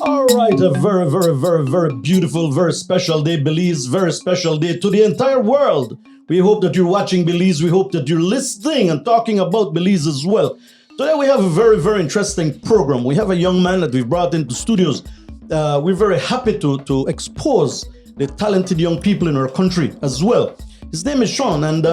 All right, a very, very, very, very beautiful, very special day, Belize, very special day to the entire world. We hope that you're watching Belize. We hope that you're listening and talking about Belize as well. Today we have a very, very interesting program. We have a young man that we've brought into studios. We're very happy to expose the talented young people in our country as well. His name is Shawn, and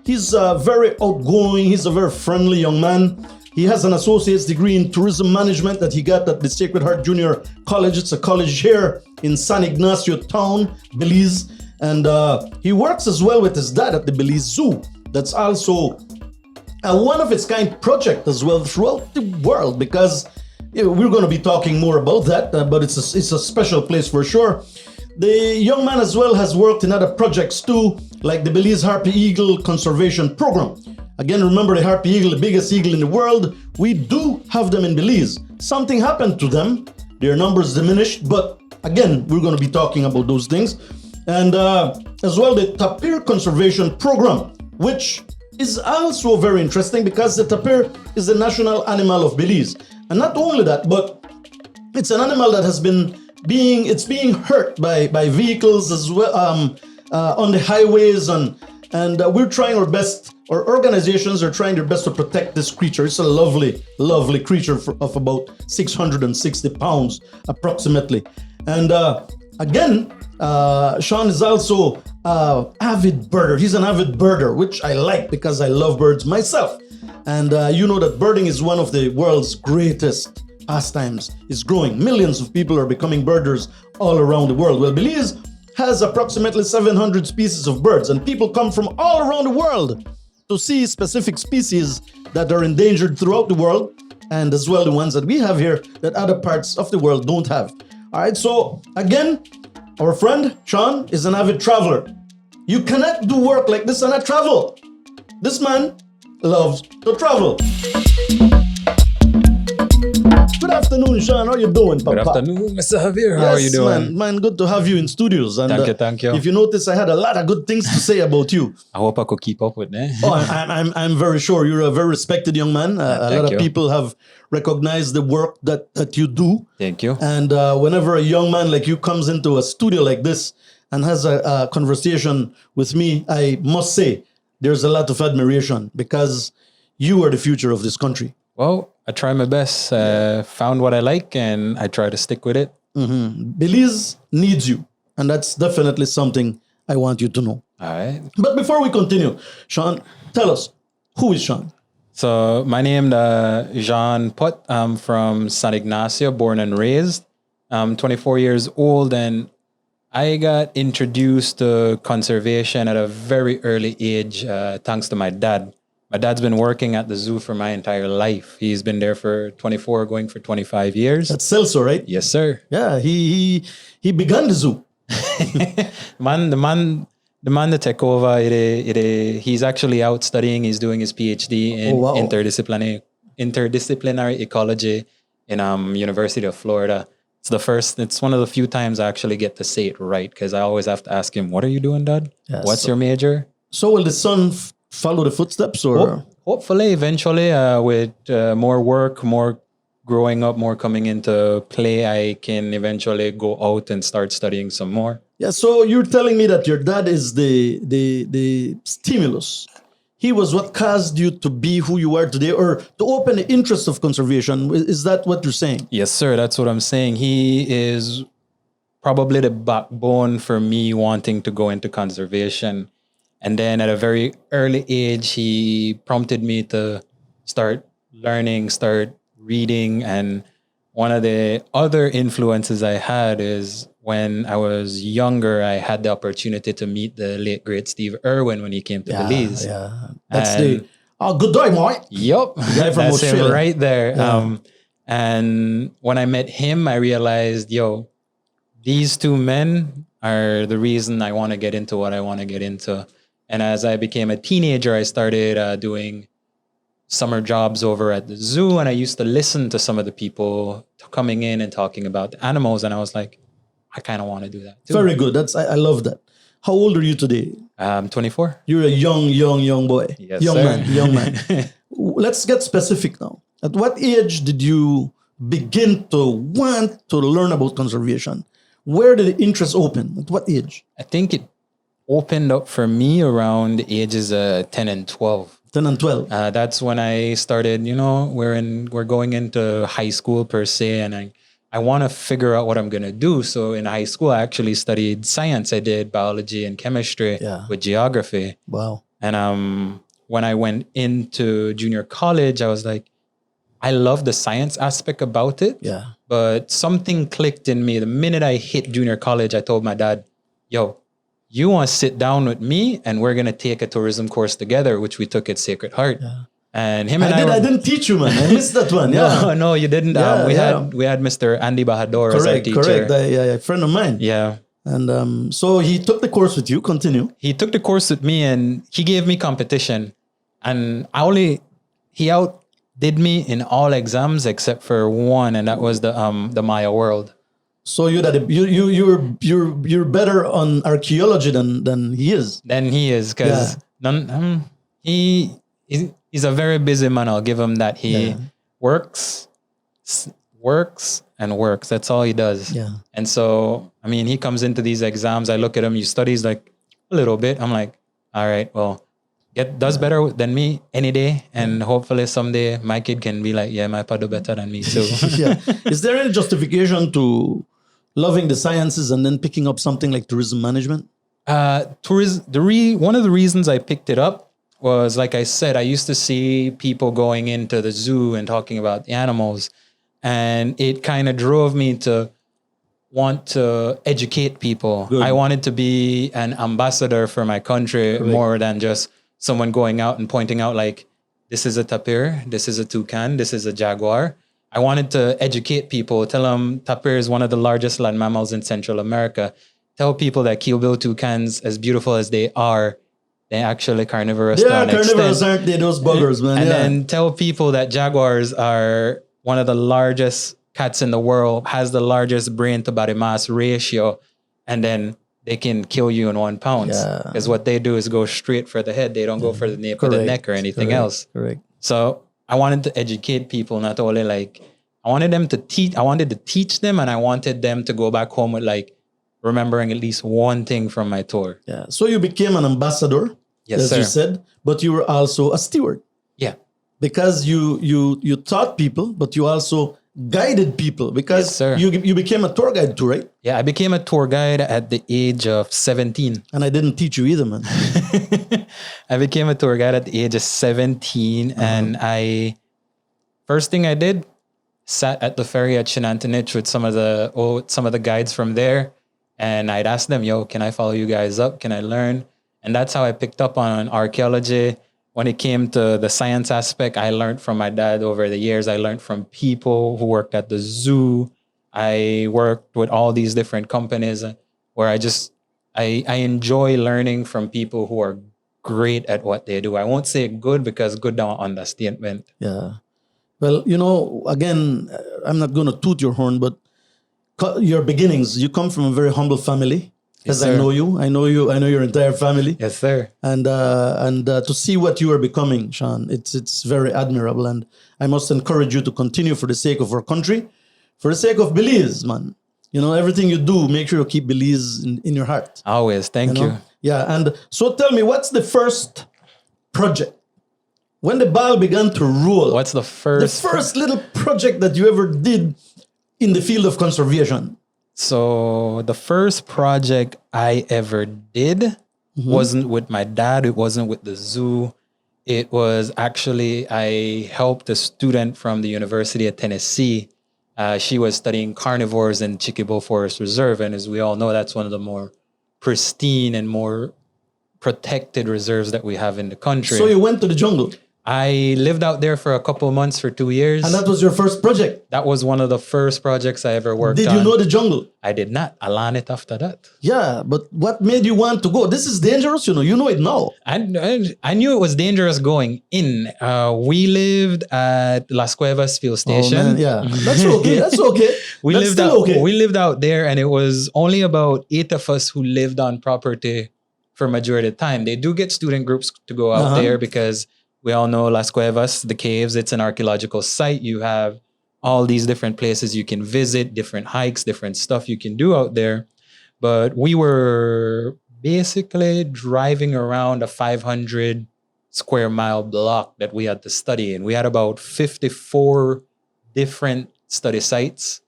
he's very outgoing. He's a very friendly young man. He has an associate's degree in tourism management that he got at the Sacred Heart Junior College. It's a college here in San Ignacio town, Belize. And he works as well with his dad at the Belize Zoo. That's also a one-of-its-kind project as well throughout the world, because we're going to be talking more about that, but it's a special place for sure. The young man as well has worked in other projects too, like the Belize Harpy Eagle Conservation Program. Again, remember the Harpy Eagle, the biggest eagle in the world. We do have them in Belize. Something happened to them. Their numbers diminished, but again, we're going to be talking about those things. And as well, the Tapir Conservation Program, which is also very interesting because the tapir is the national animal of Belize. And not only that, but it's an animal that has been being hurt by vehicles as well on the highways, and we're trying our best. Our organizations are trying their best to protect this creature. It's a lovely, lovely creature of about 660 pounds approximately. And again, Shawn is also an avid birder. He's an avid birder, which I like because I love birds myself. And you know that birding is one of the world's greatest pastimes. It's growing. Millions of people are becoming birders all around the world. Well, Belize has approximately 700 species of birds, and people come from all around the world to see specific species that are endangered throughout the world, and as well the ones that we have here that other parts of the world don't have. All right, so again, our friend Shawn is an avid traveler. You cannot do work like this and not travel. This man loves to travel. Good afternoon, Shawn. How you doing, Papa? Good afternoon, Mr. Javier. How are you doing? Man, good to have you in studios. And, thank you. If you notice, I had a lot of good things to say about you. I hope I could keep up with that. Oh, I'm very sure you're a very respected young man. A lot of people have recognized the work that you do. Thank you. And whenever a young man like you comes into a studio like this and has a conversation with me, I must say there's a lot of admiration because you are the future of this country. Well, I try my best. Found what I like, and I try to stick with it. Mm-hmm. Belize needs you, and that's definitely something I want you to know. All right. But before we continue, Shawn, tell us, who is Shawn? So my name is Zhawn Poot. I'm from San Ignacio, born and raised. I'm 24 years old, and I got introduced to conservation at a very early age, thanks to my dad. My dad's been working at the zoo for my entire life. He's been there for 24, going for 25 years. That's Celso, right? Yes, sir. Yeah, he began the zoo. The man that took over, he's actually out studying. He's doing his PhD in interdisciplinary ecology in University of Florida. It's one of the few times I actually get to say it right, because I always have to ask him, "What are you doing, Dad? Yeah, What's your major?" So will the son follow the footsteps, or hopefully eventually with more work, more growing up, more coming into play, I can eventually go out and start studying some more. Yeah, so you're telling me that your dad is the stimulus. He was what caused you to be who you are today, or to open the interest of conservation. Is that what you're saying? Yes, sir. That's what I'm saying. He is probably the backbone for me wanting to go into conservation. And then at a very early age, he prompted me to start learning, start reading. And one of the other influences I had is when I was younger, I had the opportunity to meet the late, great Steve Irwin when he came to Belize. Yeah, that's good day, mate. Yep. The guy from That's Australia. him right there. Yeah. And when I met him, I realized, these two men are the reason I want to get into what I want to get into. And as I became a teenager, I started doing summer jobs over at the zoo. And I used to listen to some of the people coming in and talking about the animals. And I was like, I kind of want to do that too. Very good. I love that. How old are you today? I'm 24. You're a young boy. Yes, young sir. man. Let's get specific now. At what age did you begin to want to learn about conservation? Where did the interest open? At what age? I think it opened up for me around the ages of 10 and 12. 10 and 12. That's when I started, we're going into high school per se, and I want to figure out what I'm going to do. So in high school, I actually studied science. I did biology and chemistry with geography. Wow. And when I went into junior college, I was like, I love the science aspect about it. Yeah. But something clicked in me. The minute I hit junior college, I told my dad, yo, you want to sit down with me and we're going to take a tourism course together, which we took at Sacred Heart. Yeah. And him and I didn't teach you, man. I missed that one. Yeah. No, you didn't. We had Mr. Andy Bahador as our teacher. Correct. A friend of mine. Yeah. And so he took the course with you. Continue. He took the course with me and he gave me competition. And he outdid me in all exams except for one, and that was the Maya World. So you're better on archaeology than he is. Because he's a very busy man. I'll give him that. He works. That's all he does. Yeah. And so, he comes into these exams. I look at him. He studies like a little bit. I'm like, all right, well, does better than me any day. And hopefully someday my kid can be like, yeah, my pa do better than me too. Yeah. Is there any justification to loving the sciences and then picking up something like tourism management? One of the reasons I picked it up was, like I said, I used to see people going into the zoo and talking about the animals. And it kind of drove me to want to educate people. Good. I wanted to be an ambassador for my country more than just someone going out and pointing out like, this is a tapir, this is a toucan, this is a jaguar. I wanted to educate people, tell them tapir is one of the largest land mammals in Central America. Tell people that keelbill toucans, as beautiful as they are, they're actually carnivorous. Yeah, carnivorous, aren't they? Those buggers, man. And then tell people that jaguars are one of the largest cats in the world, has the largest brain to body mass ratio, and then they can kill you in 1 pound. Because what they do is go straight for the head. They don't go for the nape of the neck or anything else. Correct. So I wanted to educate people, not only I wanted to teach them, and I wanted them to go back home with remembering at least one thing from my tour. Yeah. So you became an ambassador, as you said, but you were also a steward. Yeah. Because you taught people, but you also guided people, because you became a tour guide too, right? Yeah, I became a tour guide at the age of 17. And I didn't teach you either, man. I became a tour guide at the age of 17. And first thing I did, sat at the ferry at Shenantonich with some of the guides from there. And I'd ask them, yo, can I follow you guys up? Can I learn? And that's how I picked up on archaeology. When it came to the science aspect, I learned from my dad over the years. I learned from people who worked at the zoo. I worked with all these different companies where I enjoy learning from people who are great at what they do. I won't say good, because good don't understatement. Yeah. Well, again, I'm not going to toot your horn, but your beginnings, you come from a very humble family. As I know you, I know your entire family. Yes, sir. And to see what you are becoming, Shawn, it's very admirable. And I must encourage you to continue for the sake of our country, for the sake of Belize, man. Everything you do, make sure you keep Belize in your heart. Always. Thank you. Yeah. And so tell me, what's the first project? When the ball began to roll. What's the first little project that you ever did in the field of conservation? So the first project I ever did wasn't with my dad. It wasn't with the zoo. It was actually, I helped a student from the University of Tennessee. She was studying carnivores in Chiquibo Forest Reserve. And as we all know, that's one of the more pristine and more protected reserves that we have in the country. So you went to the jungle? I lived out there for a couple of months, for 2 years. And that was your first project? That was one of the first projects I ever worked on. Did you know the jungle? I did not. I learned it after that. Yeah, but what made you want to go? This is dangerous, you know it now. I knew it was dangerous going in. We lived at Las Cuevas Field Station. Oh, man, yeah, that's okay. We lived out there, and it was only about 8 of us who lived on property for majority of the time. They do get student groups to go out there, because we all know Las Cuevas, the caves, it's an archaeological site. You have all these different places you can visit, different hikes, different stuff you can do out there. But we were basically driving around a 500 square mile block that we had to study. And we had about 54 different study sites.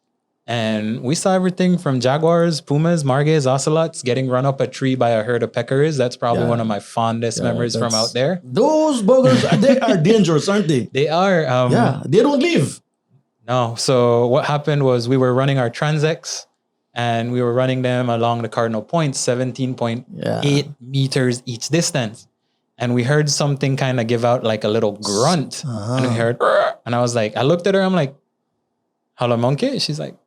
And we saw everything from jaguars, pumas, margays, ocelots getting run up a tree by a herd of peccaries. That's probably one of my fondest memories from out there. Those buggers, they are dangerous, aren't they? They are. They don't leave. No. So what happened was we were running our transects and we were running them along the cardinal points, 17.8 meters each distance. And we heard something kind of give out like a little grunt. And we heard, and I was like, I looked at her, I'm like, hello, monkey? She's like,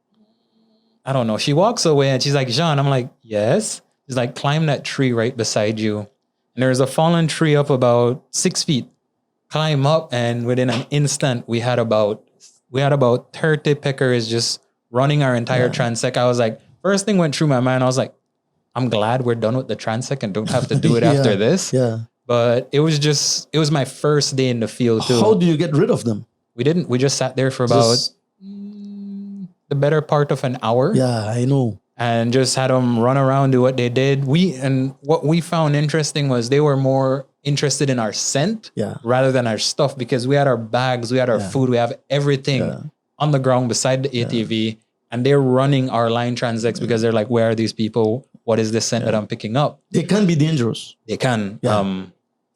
I don't know. She walks away and she's like, Zhawn. I'm like, yes. She's like, climb that tree right beside you. And there's a fallen tree up about 6 feet. Climb up, and within an instant, we had about 30 peccaries just running our entire transect. I was like, first thing went through my mind, I was like, I'm glad we're done with the transect and don't have to do it after this. Yeah. But it was my first day in the field too. How do you get rid of them? We didn't. We just sat there for about the better part of an hour. Yeah, I know. And just had them run around, do what they did. What we found interesting was they were more interested in our scent rather than our stuff, because we had our bags, we had our food, we have everything on the ground beside the ATV, and they're running our line transects because they're like, where are these people? What is this scent that I'm picking up? They can be dangerous. They can.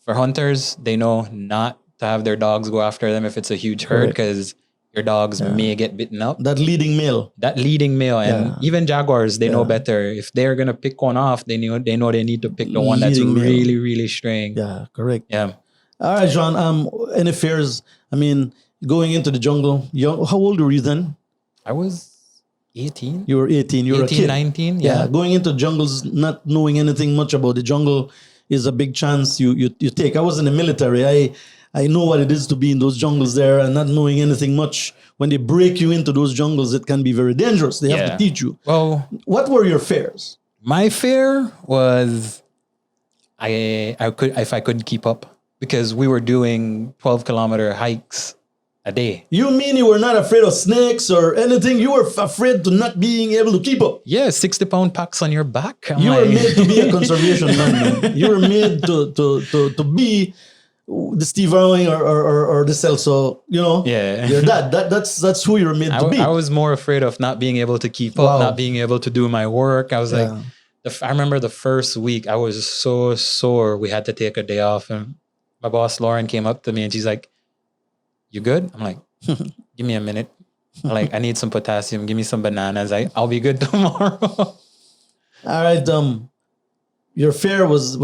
For hunters, they know not to have their dogs go after them if it's a huge herd, because your dogs may get bitten up. That leading male. And even jaguars, they know better. If they're gonna pick one off, they know they need to pick the one that's really, really straying. Yeah, correct. Yeah. All right, Zhawn. Any fears? I mean, going into the jungle. How old were you then? I was 18. You were 18. You were 18, a kid. 19. Yeah. Going into jungles, not knowing anything much about the jungle is a big chance you take. I was in the military. I know what it is to be in those jungles there and not knowing anything much. When they break you into those jungles, it can be very dangerous. They have to teach you. Well, what were your fears? My fear was I could if I couldn't keep up, because we were doing 12-kilometer hikes a day. You mean you were not afraid of snakes or anything? You were afraid to not being able to keep up? Yeah, 60-pound packs on your back. You were made to be a conservation man. You were made to be the Steve Irwin or the Celso, you're that's who you're made to be. I was more afraid of not being able to keep up, not being able to do my work. I was like, I remember the first week I was so sore. We had to take a day off, and my boss Lauren came up to me and she's like, "You good?" I'm like, "Give me a minute. I need some potassium. Give me some bananas. I'll be good tomorrow." All right. Your fear was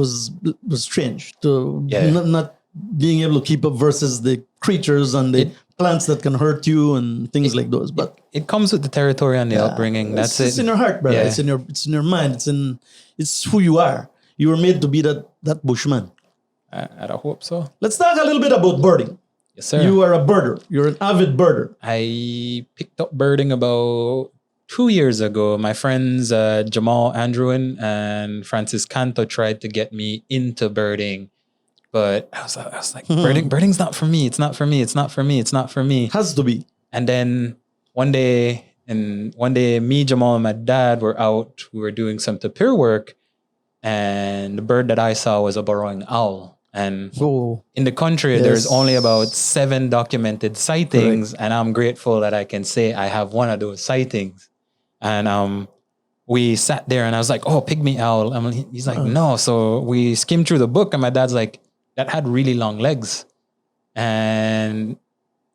strange to not being able to keep up versus the creatures and the plants that can hurt you and things like those. But it comes with the territory and the upbringing. That's it. It's in your heart, brother. Yeah. It's in your mind. It's who you are. You were made to be that bushman. I don't hope so. Let's talk a little bit about birding. Yes, sir. You are a birder. You're an avid birder. I picked up birding about 2 years ago. My friends Jamal Andrewen and Francis Canto tried to get me into birding, but I was like, birding's not for me. It's not for me. It's not for me. It's not for me. Has to be. And then one day, me, Jamal, and my dad were out. We were doing some tapir work, and the bird that I saw was a burrowing owl. And in the country, there's only about 7 documented sightings, and I'm grateful that I can say I have one of those sightings. And we sat there, and I was like, "Oh, pygmy owl." He's like, "No." So we skimmed through the book, and my dad's like, "That had really long legs." And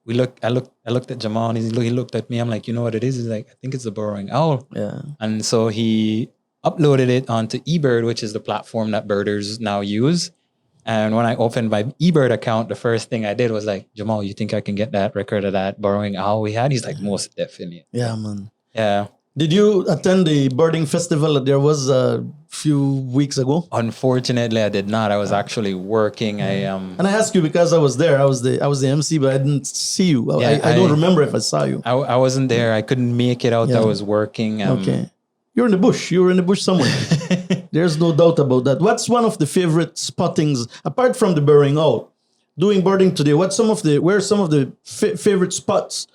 I looked at Jamal, and he looked at me. I'm like, "You know what it is?" He's like, "I think it's a burrowing owl." Yeah. And so he uploaded it onto eBird, which is the platform that birders now use. And when I opened my eBird account, the first thing I did was like, "Jamal, you think I can get that record of that burrowing owl we had?" He's like, "Most definitely." Yeah, man. Yeah. Did you attend the birding festival that there was a few weeks ago? Unfortunately, I did not. I was actually working. And I asked you because I was there. I was the MC, but I didn't see you. I don't remember if I saw you. I wasn't there. I couldn't make it out. I was working. Okay. You're in the bush. You were in the bush somewhere. There's no doubt about that. What's one of the favorite spottings, apart from the burrowing owl? Doing birding today, where are some of the favorite spots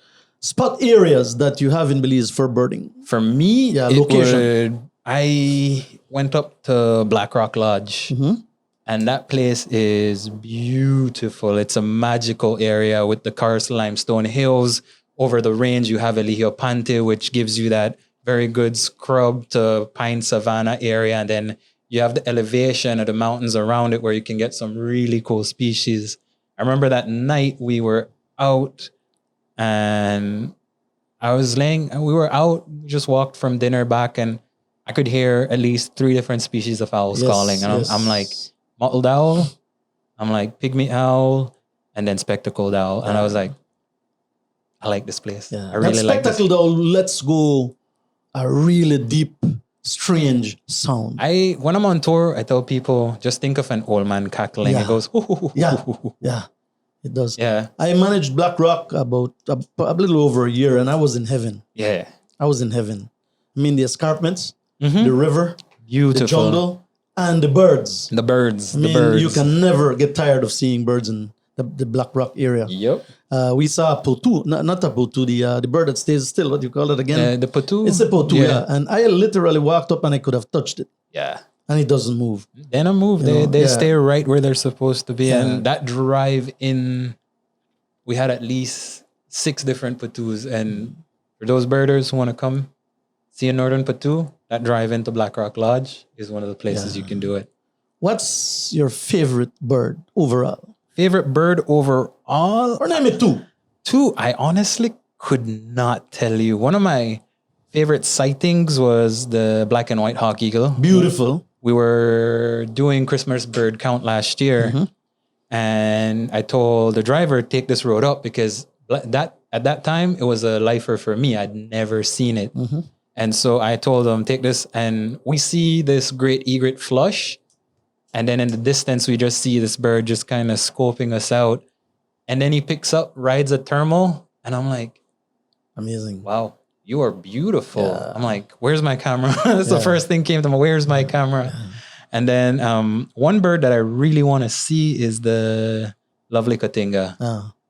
spot areas that you have in Belize for birding? For me, Yeah, it location. I went up to Black Rock Lodge, Mm-hmm. and that place is beautiful. It's a magical area with the karst limestone hills. Over the range, you have Eligio Pante, which gives you that very good scrub to pine savanna area. And then you have the elevation of the mountains around it where you can get some really cool species. I remember that night we were out and we were out, just walked from dinner back, and I could hear at least 3 different species of owls calling. And I'm like, mottled owl, I'm like, pygmy owl, and then spectacled owl. And I was like, I like this place. Yeah. I really that like this. spectacle though, let's go a really deep, strange sound. When I'm on tour, I tell people, just think of an old man cackling. Yeah. It goes, Yeah. Yeah. It does. Yeah. I managed Black Rock about a little over a year, and I was in heaven. Yeah. I was in heaven. I mean, the escarpments, Mm-hmm. the river, Beautiful. the jungle, and the birds. The birds. I mean, you can never get tired of seeing birds in the Black Rock area. Yep. We saw a potu, not a potu, the bird that stays still. What do you call it again? The potu. It's a potu, yeah. And I literally walked up and I could have touched it, Yeah. and it doesn't move. They don't move. You know, They yeah. stay right where they're supposed to be. Yeah. And that drive in, we had at least 6 different patus. And for those birders who want to come see a northern patu, that drive into Black Rock Lodge is one of the places Yeah. you can do it. What's your favorite bird overall? Favorite bird overall? Or name it two. 2, I honestly could not tell you. One of my favorite sightings was the black and white hawk eagle. Beautiful. We were doing Christmas bird count last year, Mm-hmm. and I told the driver, take this road up, because at that time it was a lifer for me. I'd never seen it. Mm-hmm. And so I told him, take this, and we see this great egret flush. And then in the distance, we just see this bird just kind of scoping us out. And then he picks up, rides a thermal, and I'm like, Amazing. wow, you are beautiful. Yeah. I'm like, where's my camera? That's the first thing came to me. Where's my camera? And then one bird that I really want to see is the lovely Katinga.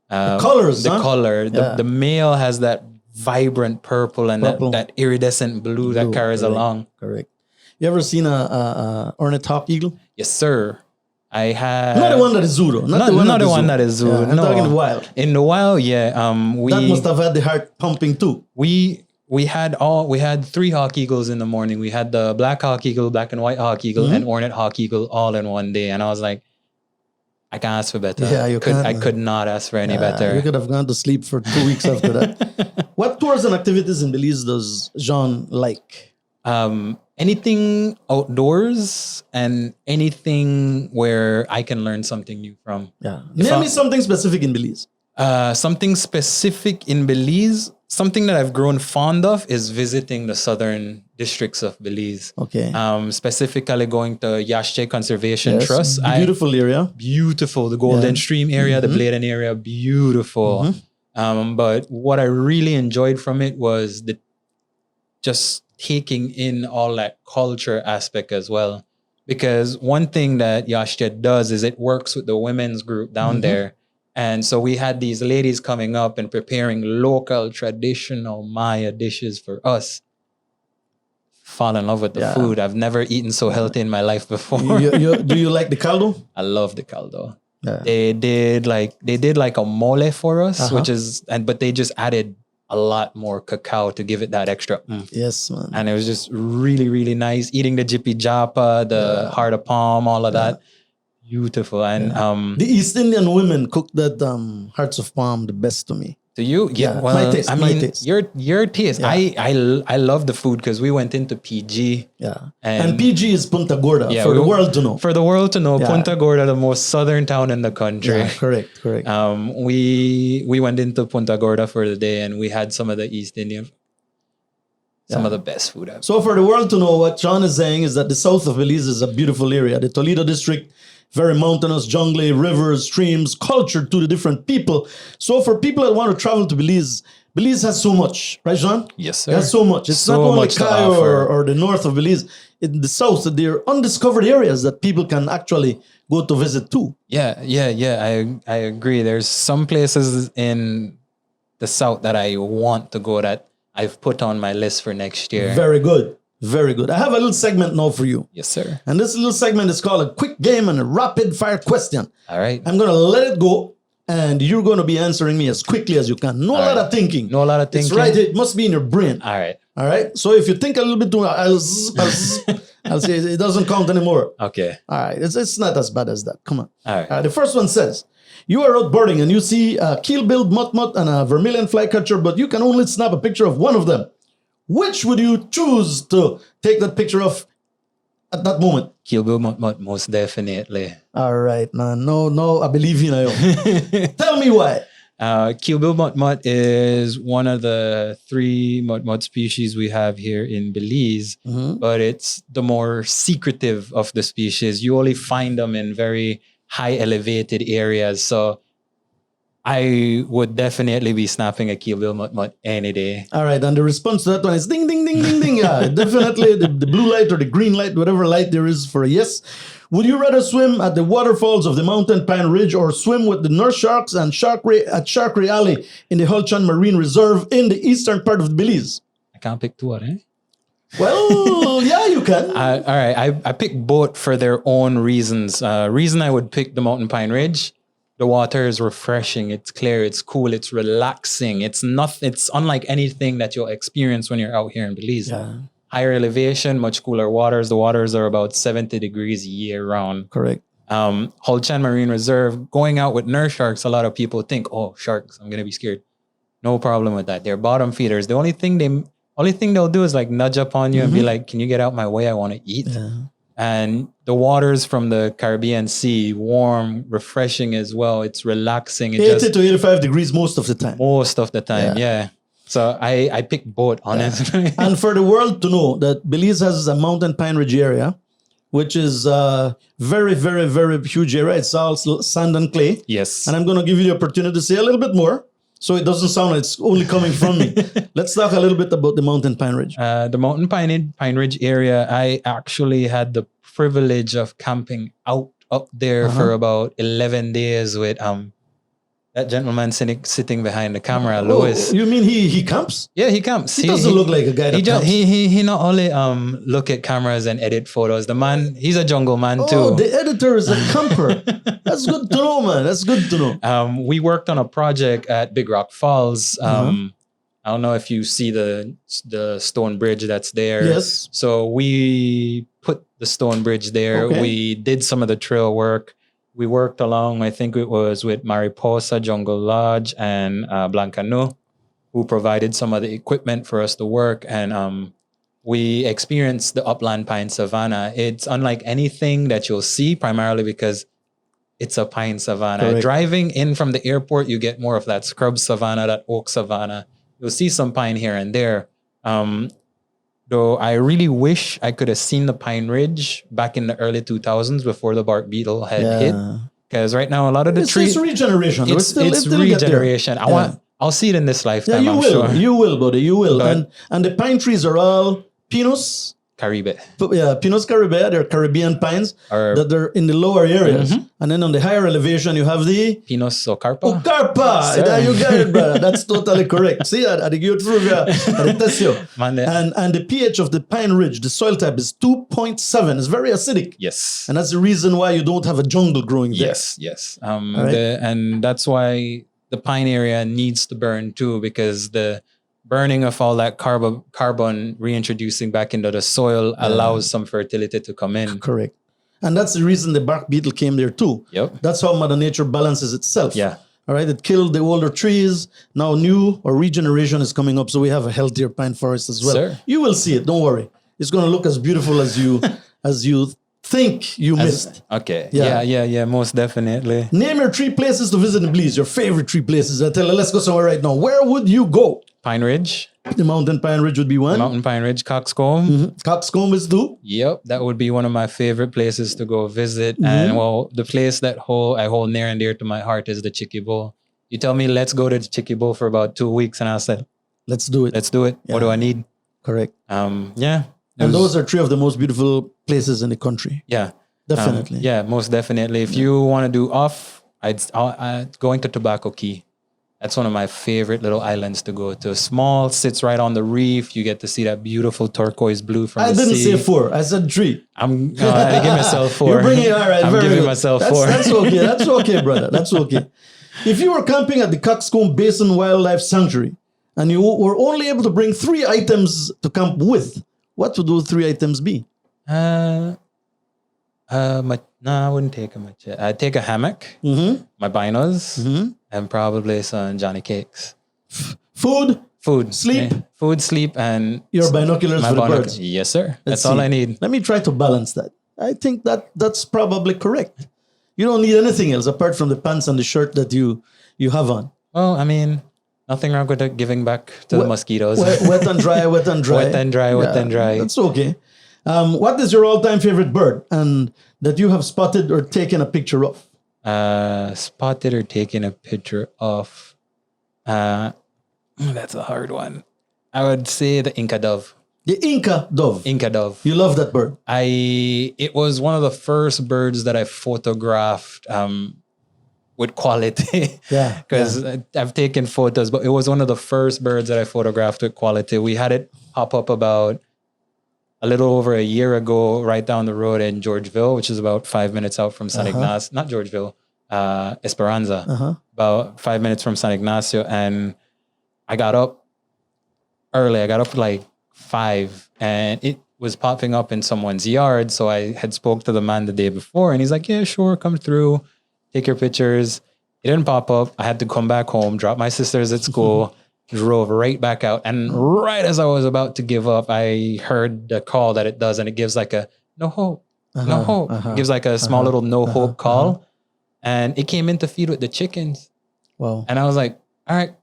The colors, The huh? color. Yeah. The male has that vibrant purple and Purple. that iridescent blue that carries correct, along. Correct. You ever seen a ornithawk eagle? Yes, sir. I had Not the one that is zoo, though. not the one that is zoo. Yeah, I'm no. talking the wild. In the wild, yeah. That must have had the heart pumping too. we had 3 hawk eagles in the morning. We had the black hawk eagle, black and white hawk eagle, and ornate hawk eagle all in one day. And I was like, I can't ask for better. Yeah, you can't, I man. could not ask for any You better. could have gone to sleep for 2 weeks after that. What tours and activities in Belize does Zhawn like? Anything outdoors and anything where I can learn something new from. Yeah. Name me something specific in Belize. Something specific in Belize, something that I've grown fond of is visiting the southern districts of Belize. Okay. Specifically going to Yashche Conservation Yes, Trust. beautiful area. Beautiful. The Golden Stream area, the Bladen area, beautiful. But what I really enjoyed from it was just taking in all that culture aspect as well. Because one thing that Yashche does is it works with the women's group down there. And so we had these ladies coming up and preparing local traditional Maya dishes for us. Fall in love with the food. I've never eaten so healthy in my life before. Do you like the caldo? I love the caldo. Yeah. They did like a mole for us, but they just added a lot more cacao to give it that extra oomph. Yes, man. And it was just really, really nice. Eating the jippy japa, the heart of palm, all of that. Beautiful. And the East Indian women cook that hearts of palm the best to me. to you, Yeah, well, my taste, I my mean, taste. your taste. Yeah. I love the food because we went into PG. Yeah. And- And PG is Punta Gorda Yeah, for we the were- world to know. For the world to know, Yeah. Punta Gorda, the most southern town in the country. Yeah, correct. We went into Punta Gorda for the day and we had some of the East Indian, some of the best food I've. So for the world to know, what Shawn is saying is that the south of Belize is a beautiful area. The Toledo district, very mountainous, jungly, rivers, streams, culture to the different people. So for people that want to travel to Belize, Belize has so much, right, Zhawn? Yes, sir. It has so much. It's So not only much to Cayo offer. or the north of Belize. In the south, there are undiscovered areas that people can actually go to visit too. Yeah. I agree. There's some places in the south that I want to go that I've put on my list for next year. Very good. Very good. I have a little segment now for you. Yes, sir. And this little segment is called a quick game and a rapid fire question. All right. I'm going to let it go. And you're going to be answering me as quickly as you can. No lot of thinking. No lot of thinking. It's right. It must be in your brain. All right. All right. So if you think a little bit too much, I'll say it doesn't count anymore. Okay. All right. It's not as bad as that. Come on. All right. The first one says, you are out birding and you see a keel-billed mutmut and a vermilion flycatcher, but you can only snap a picture of one of them. Which would you choose to take that picture of at that moment? Keelbill mutmut, most definitely. All right, man. No, I believe in you. Tell me why. Keelbill mutmut is one of the 3 mutmut species we have here in Belize, but it's the more secretive of the species. You only find them in very high elevated areas. So I would definitely be snapping a keelbill mutmut any day. All right, and the response to that one is ding, ding, ding, ding, ding. Yeah, definitely the blue light or the green light, whatever light there is for a yes. Would you rather swim at the waterfalls of the Mountain Pine Ridge or swim with the nurse sharks and at Shark Ray Alley in the Hulchan Marine Reserve in the eastern part of Belize? I can't pick 2, eh? Well, yeah, you can. All right, I picked both for their own reasons. Reason I would pick the Mountain Pine Ridge. The water is refreshing. It's clear. It's cool. It's relaxing. It's unlike anything that you'll experience when you're out here in Belize. Yeah. Higher elevation, much cooler waters. The waters are about 70 degrees year round. Correct. Hulchan Marine Reserve, going out with nurse sharks, a lot of people think, oh, sharks, I'm going to be scared. No problem with that. They're bottom feeders. The only thing they'll do is like nudge up on you and be like, can you get out my way? I want to eat. Yeah. And the waters from the Caribbean Sea, warm, refreshing as well. It's relaxing. 80 to 85 degrees most of the time. Most of the time, yeah. So I picked both, honestly. And for the world to know that Belize has a Mountain Pine Ridge area, which is very, very, very huge area. It's all sand and clay. Yes. And I'm going to give you the opportunity to say a little bit more, so it doesn't sound like it's only coming from me. Let's talk a little bit about the Mountain Pine Ridge. The Mountain Pine Ridge area, I actually had the privilege of camping out up there for about 11 days with that gentleman sitting behind the camera, Louis. You mean he camps? Yeah, he camps. He doesn't look like a guy that camps. He not only look at cameras and edit photos. The man, he's a jungle man too. Oh, the editor is a camper. That's good to know, man. That's good to know. We worked on a project at Big Rock Falls. I don't know if you see the stone bridge that's there. Yes. So we put the stone bridge there. Okay. We did some of the trail work. We worked along, I think it was with Mariposa, Jungle Lodge, and Blancanu, who provided some of the equipment for us to work. And we experienced the upland pine savanna. It's unlike anything that you'll see, primarily because it's a pine savanna. Correct. Driving in from the airport, you get more of that scrub savanna, that oak savanna. You'll see some pine here and there. Though I really wish I could have seen the Pine Ridge back in the early 2000s before the bark beetle had hit. Because right now, a lot of the trees... It's regeneration. It's regeneration. I'll see it in this lifetime, you I'm will. sure. You will, buddy. You will. But- And the pine trees are all Pinus. Caribe. Pinus caribe. They're Caribbean pines Or that they're in the lower areas. And then on the higher elevation, you have the... Pinus or Carpa. Carpa! Sir. Yeah, you got it, brother. That's totally correct. See, I give you trivia. I test you. And the pH of the Pine Ridge, the soil type is 2.7. It's very acidic. Yes. And that's the reason why you don't have a jungle growing there. Yes. Right. And that's why the pine area needs to burn too, because the burning of all that carbon reintroducing back into the soil allows some fertility to come in. Correct. And that's the reason the bark beetle came there too. Yep. That's how Mother Nature balances itself. Yeah. All right. It killed the older trees. Now new or regeneration is coming up. So we have a healthier pine forest as well. Sir. You will see it. Don't worry. It's going to look as beautiful as you think you missed. Okay. Yeah. Yeah. Most definitely. Name your 3 places to visit in Belize. Your favorite 3 places. I tell you, let's go somewhere right now. Where would you go? Pine Ridge. The Mountain Pine Ridge would be one. Mountain Pine Ridge, Coxcomb. Coxcomb is 2. Yep, that would be one of my favorite places to go visit. And well, the place that I hold near and dear to my heart is the Chicky Bowl. You tell me, let's go to the Chicky Bowl for about 2 weeks, and I said, let's do it. let's do it. What do I need? Correct. Yeah. And those are 3 of the most beautiful places in the country. Yeah. Definitely. Yeah, most definitely. If you want to do off, I'd going to Tobacco Key That's one of my favorite little islands to go to. Small, sits right on the reef. You get to see that beautiful turquoise blue from I the didn't sea. say 4. I said 3. I give myself 4. You're bringing all right. I'm very giving good. myself That's, 4. That's okay. That's okay, brother. That's okay. If you were camping at the Coxcomb Basin Wildlife Sanctuary and you were only able to bring 3 items to camp with, what would those 3 items be? No, I wouldn't take a machete. I'd take a hammock, my binos, and probably some Johnny cakes. Food, sleep. Yeah. Food, sleep, and your binoculars my for the binoc- birds. Yes, sir. Let's That's all see. I need. Let me try to balance that. I think that's probably correct. You don't need anything else apart from the pants and the shirt that you have on. Well, I mean, nothing wrong with giving back to the mosquitoes. Wet and dry, wet and dry. Wet and dry, wet and dry. That's okay. What is your all-time favorite bird and that you have spotted or taken a picture of? Spotted or taken a picture of. That's a hard one. I would say the Inca Dove. The Inca Dove. Inca Dove. You love that bird. It was one of the first birds that I photographed with quality. Yeah. Because I've taken photos, but it was one of the first birds that I photographed with quality. We had it pop up about a little over a year ago, right down the road in Georgeville, which is about 5 minutes out from San Ignacio. Not Georgeville, Esperanza. About 5 minutes from San Ignacio. And I got up early. I got up like 5 and it was popping up in someone's yard. So I had spoke to the man the day before and he's like, yeah, sure. Come through, take your pictures. It didn't pop up. I had to come back home, drop my sisters at school, drove right back out. And right as I was about to give up, I heard the call that it does. And it gives like a no hope, no hope. It gives like a small little no hope call. And it came in to feed with the chickens. Wow. And I was like, all right,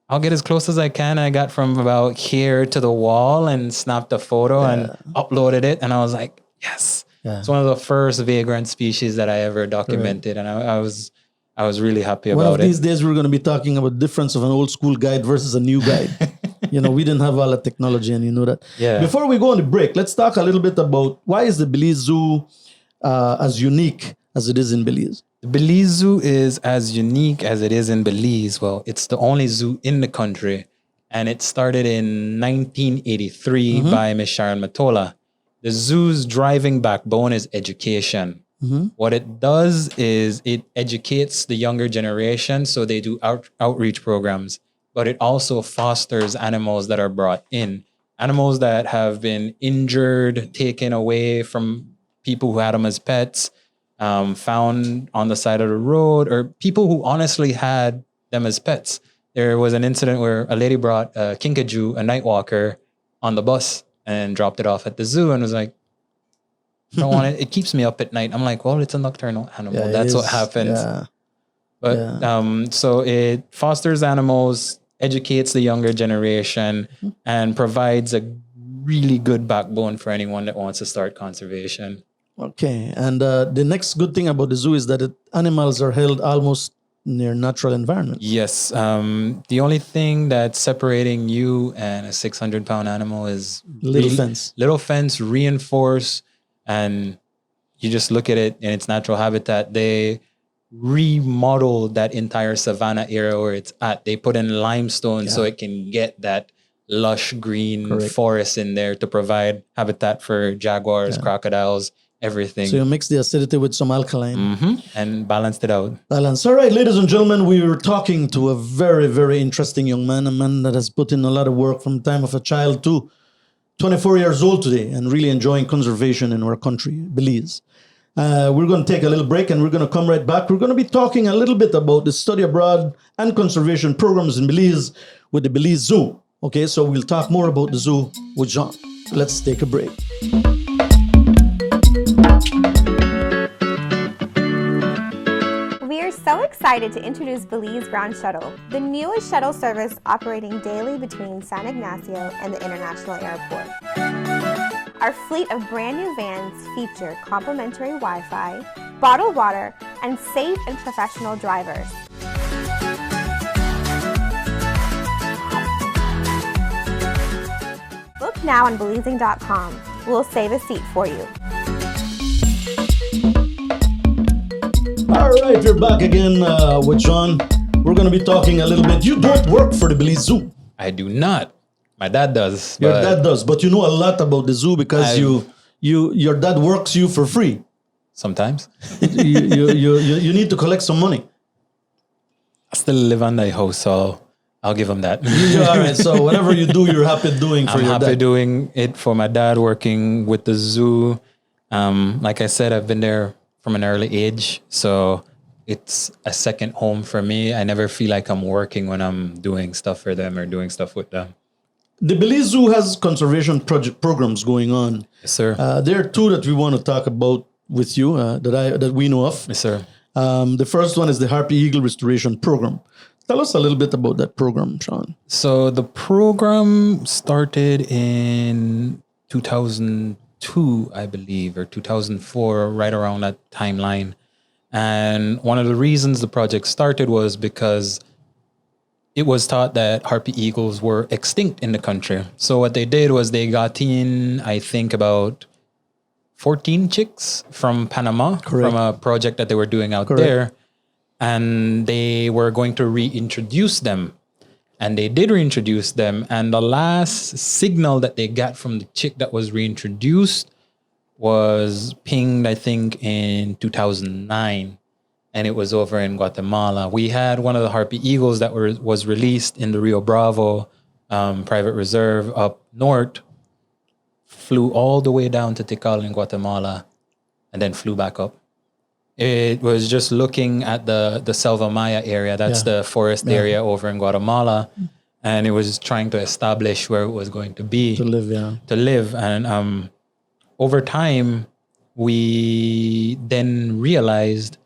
I'll get as close as I can. I got from about here to the wall and snapped a photo and uploaded it. And I was like, yes. Yeah. It's one of the first vagrant species that I ever documented. And I was really happy about it. One of these days, we're going to be talking about the difference of an old school guide versus a new guide. We didn't have all the technology and you know that. Yeah. Before we go on the break, let's talk a little bit about why is the Belize Zoo as unique as it is in Belize? The Belize Zoo is as unique as it is in Belize. Well, it's the only zoo in the country. And it started in 1983 by Miss Sharon Matola. The zoo's driving backbone is education. What it does is it educates the younger generation. So they do outreach programs. But it also fosters animals that are brought in. Animals that have been injured, taken away from people who had them as pets. Found on the side of the road, or people who honestly had them as pets. There was an incident where a lady brought a kinkajou, a night walker, on the bus and dropped it off at the zoo and was like, I don't want it. It keeps me up at night. I'm like, well, it's a nocturnal animal. Yeah, That's what happens. Yeah. But so it fosters animals, educates the younger generation, and provides a really good backbone for anyone that wants to start conservation. Okay. And the next good thing about the zoo is that animals are held almost in their natural environment. Yes. The only thing that's separating you and a 600-pound animal is little fence, reinforce, and you just look at it in its natural habitat. They remodeled that entire savanna area where it's at. They put in limestone so it can get that lush green forest in there to provide habitat for jaguars, crocodiles, everything. So you mix the acidity with some alkaline. And balanced it out. Balance. All right, ladies and gentlemen, we were talking to a very, very interesting young man, a man that has put in a lot of work from the time of a child to 24 years old today and really enjoying conservation in our country, Belize. We're going to take a little break and we're going to come right back. We're going to be talking a little bit about the study abroad and conservation programs in Belize with the Belize Zoo. Okay, so we'll talk more about the zoo with Zhawn. Let's take a break. We are so excited to introduce Belize Ground Shuttle, the newest shuttle service operating daily between San Ignacio and the International Airport. Our fleet of brand new vans feature complimentary Wi-Fi, bottled water, and safe and professional drivers. Book now on Belizeing.com. We'll save a seat for you. All right, we're back again with Zhawn. we're going to be talking a little bit. You don't work for the Belize Zoo. I do not. My dad does. Your but dad does, but you know a lot about the zoo because your dad works you for free. Sometimes. You need to collect some money. I still live on the house, so I'll give him that. All right. So whatever you do, you're happy doing for I'm your happy dad. doing it for my dad, working with the zoo. Like I said, I've been there from an early age, so it's a second home for me. I never feel like I'm working when I'm doing stuff for them or doing stuff with them. The Belize Zoo has conservation programs going on. Yes, sir. There are two that we want to talk about with you that we know of. Yes, sir. The first one is the Harpy Eagle Restoration Program. Tell us a little bit about that program, Shawn. So the program started in 2002, I believe, or 2004, right around that timeline. And one of the reasons the project started was because it was thought that harpy eagles were extinct in the country. So what they did was they got in, I think, about 14 chicks from Panama, from a project that they were doing out there. And they were going to reintroduce them. And they did reintroduce them. And the last signal that they got from the chick that was reintroduced was pinged, I think, in 2009. And it was over in Guatemala. We had one of the harpy eagles that was released in the Rio Bravo private reserve up north, flew all the way down to Tikal in Guatemala, and then flew back up. It was just looking at the Selva Maya area. That's the forest area over in Guatemala. And it was trying to establish where it was going to be. To live. And over time, we then realized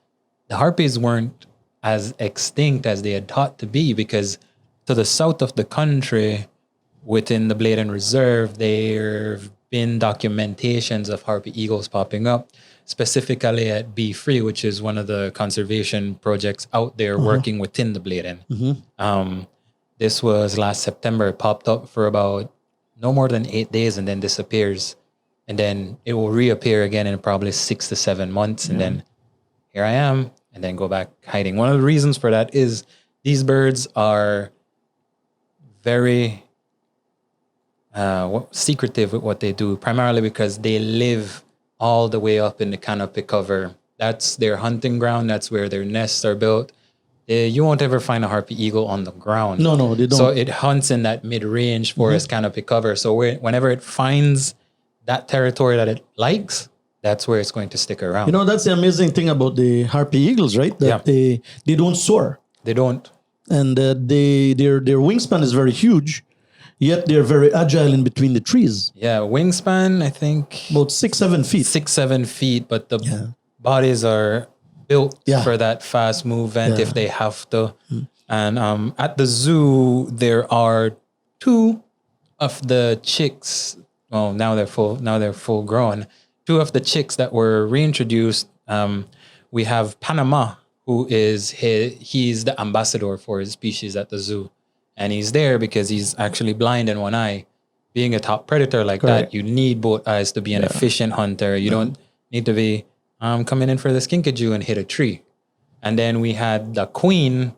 the harpies weren't as extinct as they had thought to be, because to the south of the country, within the Bladen Reserve, there have been documentations of harpy eagles popping up, specifically at Be Free, which is one of the conservation projects out there working within the Bladen. This was last September. It popped up for about no more than 8 days and then disappears. And then it will reappear again in probably 6 to 7 months. And then here I am, and then go back hiding. One of the reasons for that is these birds are very secretive with what they do, primarily because they live all the way up in the canopy cover. That's their hunting ground. That's where their nests are built. You won't ever find a harpy eagle on the ground. No, they don't. So it hunts in that mid-range forest canopy cover. So whenever it finds that territory that it likes, that's where it's going to stick around. You know, that's the amazing thing about the harpy eagles, right? That they don't soar. They don't. And their wingspan is very huge, yet they're very agile in between the trees. Yeah, wingspan, I think About 6-7 feet. 6-7 feet, but the bodies are built for that fast movement if they have to. And at the zoo, there are 2 of the chicks. Well, now they're full grown. 2 of the chicks that were reintroduced. We have Panama, who is he's the ambassador for his species at the zoo. And he's there because he's actually blind in one eye. Being a top predator like that, you need both eyes to be an efficient hunter. You don't need to be coming in for the skinkajou and hit a tree. And then we had the queen.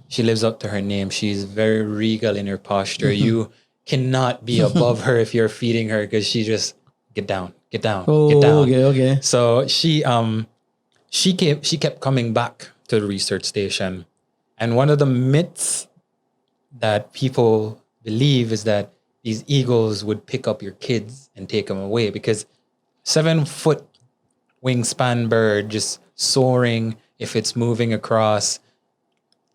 She lives up to her name. She's very regal in her posture. You cannot be above her if you're feeding her, because she just get down. Get down. Okay. So she kept coming back to the research station. And one of the myths that people believe is that these eagles would pick up your kids and take them away, because 7-foot wingspan bird just soaring, if it's moving across,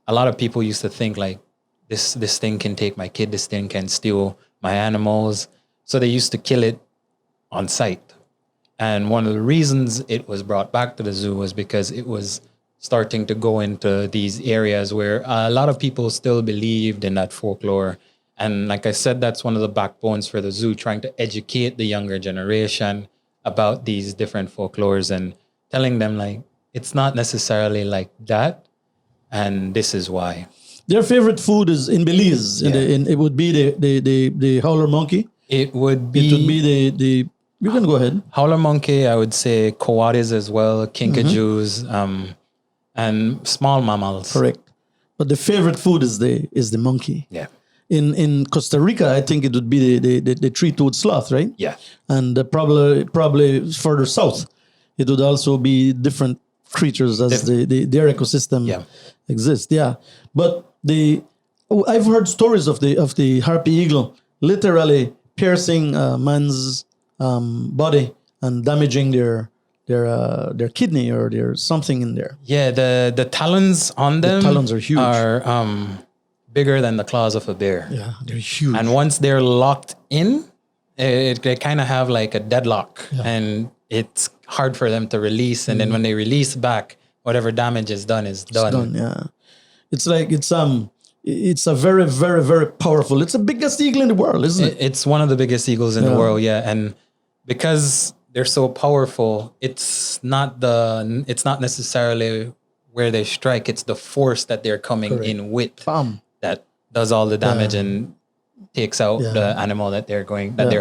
a lot of people used to think like this thing can take my kid, this thing can steal my animals. So they used to kill it on sight. And one of the reasons it was brought back to the zoo was because it was starting to go into these areas where a lot of people still believed in that folklore. And like I said, that's one of the backbones for the zoo, trying to educate the younger generation about these different folklores and telling them like, it's not necessarily like that. And this is why. Their favorite food is in Belize. It would be the howler monkey. It would be the you can go ahead. Howler monkey, I would say coatis as well, kinkajous, and small mammals. Correct. but the favorite food is the monkey. Yeah. In Costa Rica, I think it would be the three-toed sloth, right? Yeah. And probably further south, it would also be different creatures as their ecosystem exists. Yeah, but I've heard stories of the harpy eagle literally piercing man's body and damaging their kidney or their something in there. Yeah, the talons on them talons are huge. Are bigger than the claws of a bear. Yeah, they're huge. And once they're locked in, they kind of have like a deadlock, and it's hard for them to release. And then when they release back, whatever damage is done is done. It's done. Yeah, it's like it's a very, very, very powerful. It's the biggest eagle in the world, isn't it? It's one of the biggest eagles in the world. Yeah, and because they're so powerful, it's not necessarily where they strike. It's the force that they're coming in with. Bam. That does all the damage and takes out the animal that they're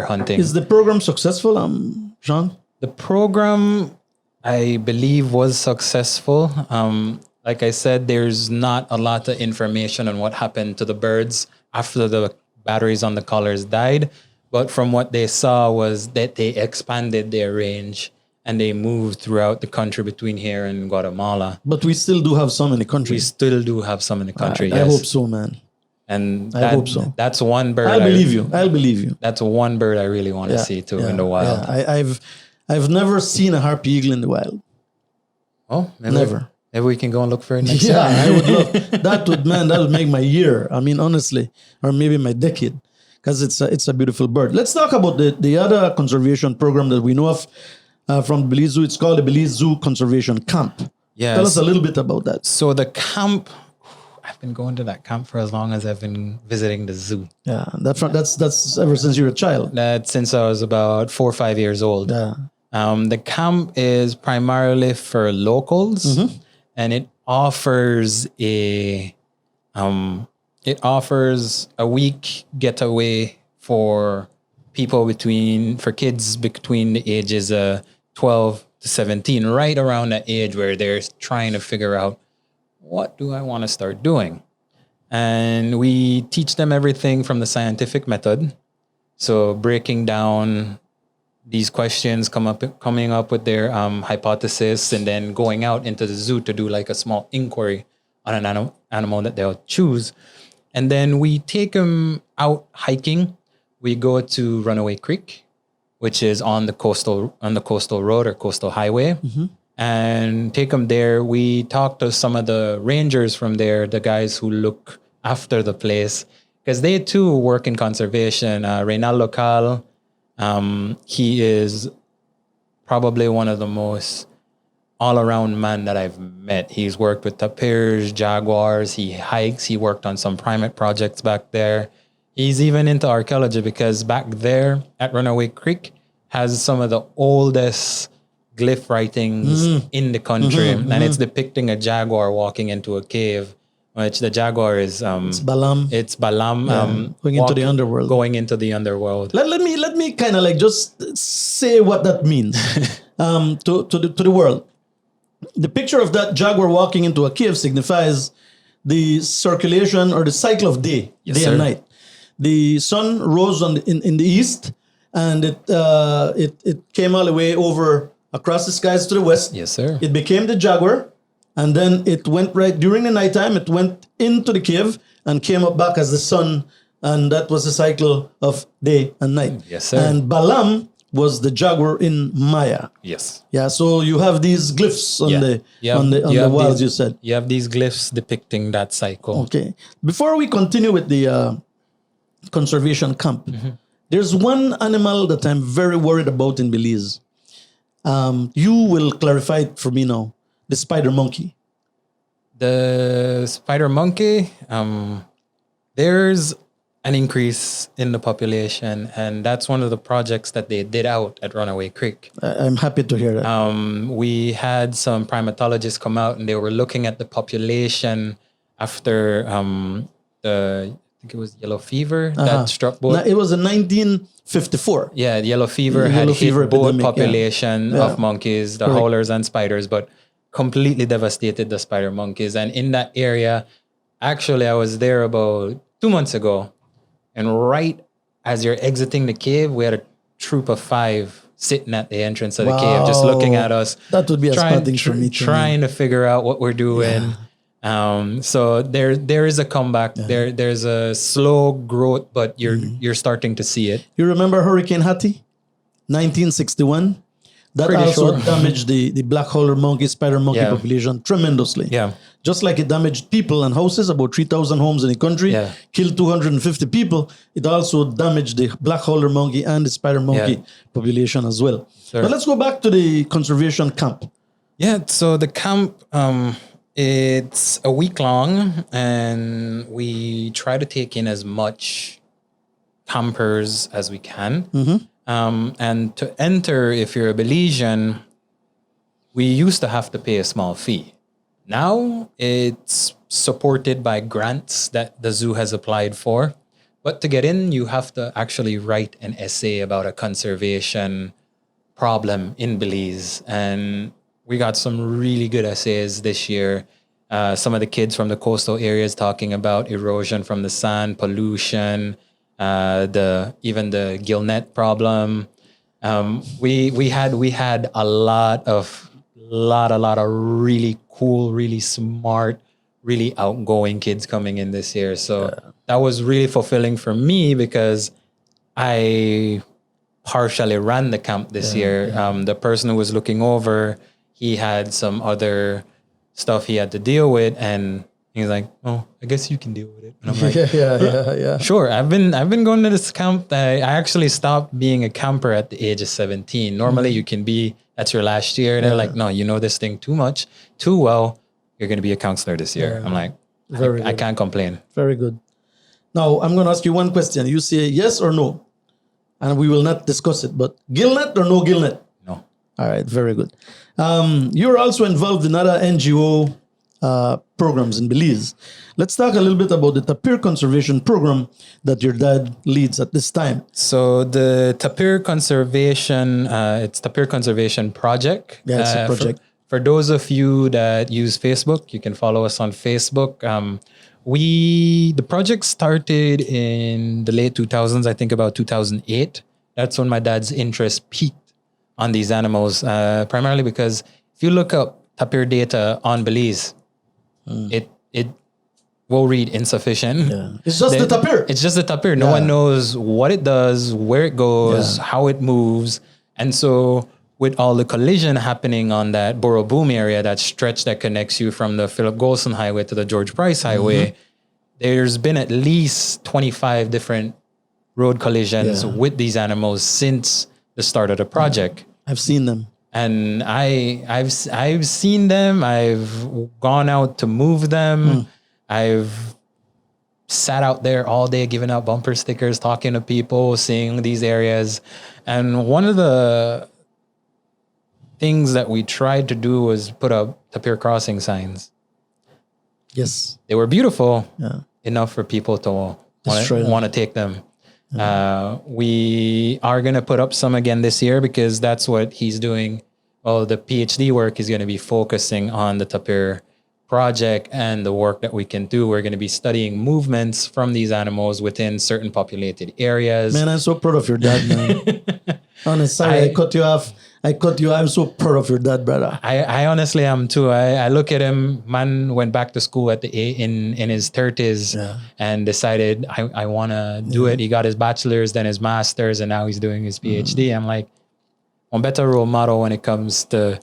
hunting. Is the program successful, Zhawn? The program, I believe, was successful. Like I said, there's not a lot of information on what happened to the birds after the batteries on the collars died. But from what they saw was that they expanded their range and they moved throughout the country between here and Guatemala. But we still do have some in the country. We still do have some in the country, I hope so, man. And I hope so. That's one bird. I'll believe you. That's one bird I really want to see too in the wild. Yeah. I've never seen a harpy eagle in the wild. Oh, never. Maybe we can go and look for it next year. time. I would love that. That would make my year. I mean, honestly, or maybe my decade, because it's a beautiful bird. Let's talk about the other conservation program that we know of from Belize Zoo. It's called the Belize Zoo Conservation Camp. Yes. Tell us a little bit about that. So the camp, I've been going to that camp for as long as I've been visiting the zoo. Yeah, that's ever since you were a child. That's since I was about 4 or 5 years old. Yeah. The camp is primarily for locals, and it offers a week getaway for kids between the ages of 12 to 17, right around that age where they're trying to figure out, what do I want to start doing? And we teach them everything from the scientific method. So breaking down these questions, coming up with their hypothesis, and then going out into the zoo to do like a small inquiry on an animal that they'll choose. And then we take them out hiking. We go to Runaway Creek, which is on the coastal road or coastal highway, and take them there. We talk to some of the rangers from there, the guys who look after the place, because they too work in conservation. Reynaldo Cal, he is probably one of the most all-around man that I've met. He's worked with tapirs, jaguars, he hikes, he worked on some primate projects back there. He's even into archaeology, because back there at Runaway Creek has some of the oldest glyph writings in the country. And it's depicting a jaguar walking into a cave, which the jaguar is... it's Balam. It's Balam. Going into the underworld. Going into the underworld. Let me kind of like just say what that means to the world. The picture of that jaguar walking into a cave signifies the circulation or the cycle of day and night. The sun rose in the east, and it came all the way over across the skies to the west. Yes, sir. It became the jaguar, and then it went right during the nighttime. It went into the cave and came up back as the sun, and that was the cycle of day and night. Yes, sir. And Balam was the jaguar in Maya. Yes. Yeah. So you have these glyphs on the walls. You said you have these glyphs depicting that cycle. Okay. Before we continue with the conservation camp, there's one animal that I'm very worried about in Belize. You will clarify it for me now. The spider monkey. The spider monkey, there's an increase in the population, and that's one of the projects that they did out at Runaway Creek. I'm happy to hear that. We had some primatologists come out, and they were looking at the population after I think it was yellow fever that struck both. It was in 1954. Yeah, the yellow fever had hit both population of monkeys, the howlers and spiders, but completely devastated the spider monkeys. And in that area, Actually, I was there about 2 months ago, and right as you're exiting the cave, we had a troop of 5 sitting at the entrance of the cave, just looking at us. That would be a spotting for me. Trying to figure out what we're doing. So there is a comeback. There's a slow growth, but you're starting to see it. You remember Hurricane Hattie, 1961? That Pretty also sure. damaged the black howler monkey, spider monkey population tremendously. Yeah. Just like it damaged people and houses, about 3,000 homes in the country, killed 250 people, it also damaged the black howler monkey and the spider monkey population as well. Sure. But let's go back to the conservation camp. Yeah, so the camp, it's a week long, and we try to take in as much campers as we can. And to enter, if you're a Belizean, we used to have to pay a small fee. Now it's supported by grants that the zoo has applied for. But to get in, you have to actually write an essay about a conservation problem in Belize. And we got some really good essays this year. Some of the kids from the coastal areas talking about erosion from the sand, pollution, even the gillnet problem. We had a lot of really cool, really smart, really outgoing kids coming in this year. So that was really fulfilling for me because I partially ran the camp this year. The person who was looking over, he had some other stuff he had to deal with, and he's like, "Oh, I guess you can deal with it." And I'm like, Sure. I've been going to this camp. I actually stopped being a camper at the age of 17. Normally, you can be. That's your last year. And they're like, "No, you know this thing too much, too well. You're going to be a counselor this year." I'm like, I can't complain. Very good. Now, I'm going to ask you one question. You say yes or no, and we will not discuss it, but gillnet or no gillnet? No. All right, very good. You're also involved in other NGO programs in Belize. Let's talk a little bit about the tapir conservation program that your dad leads at this time. So the tapir conservation, it's Tapir Conservation Project. Yeah, it's a project. For those of you that use Facebook, you can follow us on Facebook. The project started in the late 2000s, I think about 2008. That's when my dad's interest peaked on these animals, primarily because if you look up tapir data on Belize, it will read insufficient. Yeah. It's just the tapir. It's just the tapir. No one knows what it does, where it goes, how it moves. And so with all the collision happening on that Boroboom area, that stretch that connects you from the Philip Golson Highway to the George Price Highway, there's been at least 25 different road collisions with these animals since the start of the project. I've seen them. And I've seen them. I've gone out to move them. I've sat out there all day giving out bumper stickers, talking to people, seeing these areas. And one of the things that we tried to do was put up tapir crossing signs. Yes. They were beautiful enough for people to want to take them. We are going to put up some again this year because that's what he's doing. Well, the PhD work is going to be focusing on the tapir project and the work that we can do. We're going to be studying movements from these animals within certain populated areas. Man, I'm so proud of your dad, man. Honestly, I cut you off. I'm so proud of your dad, brother. I honestly am too. I look at him. Man went back to school in his 30s and decided I want to do it. He got his bachelor's, then his master's, and now he's doing his PhD. I'm like, one better role model when it comes to